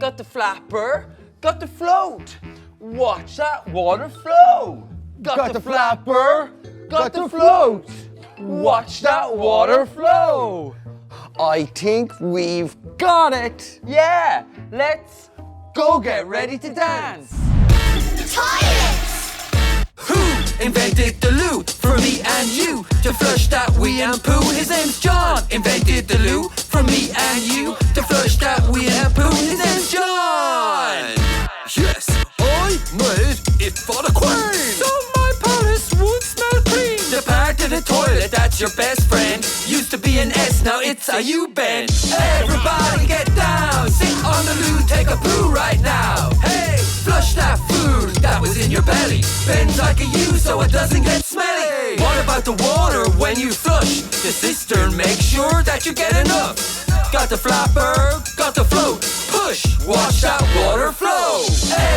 got the flapper, got the float. Watch that water flow. Got the flapper, got the float. Watch that water flow. I think we've got it. Yeah, let's go get ready to dance. Toilets! Who invented the loo for me and you to flush that wee and poo? His name's John. Invented the loo for me and you to flush that wee and poo. His name's John. Yes, I made it for the Queen, so my palace would smell clean. The part of the toilet that's your best friend used to be an S, now it's a U bend. Everybody get down, sit on the loo, take a poo right now. Hey, flush that food that was in your belly. Bends like a U so it doesn't get smelly. What about the water when you flush? The cistern, make sure that you get enough. Got the flapper, got the float. Push, watch that water flow.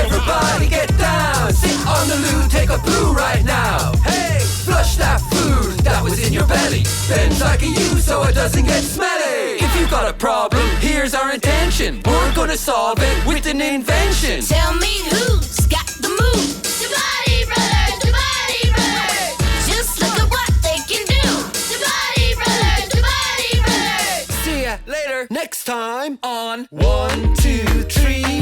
Everybody get down, sit on the loo, take a poo right now. Hey, flush that food that was in your belly. Bends like a U so it doesn't get smelly. If you got a problem, here's our intention. We're gonna solve it with an invention. Tell me who's got the move? The Body Brothers, the Body Brothers. Just look at what they can do. The Body Brothers, the Body Brothers. See ya later next time on 1, 2, 3.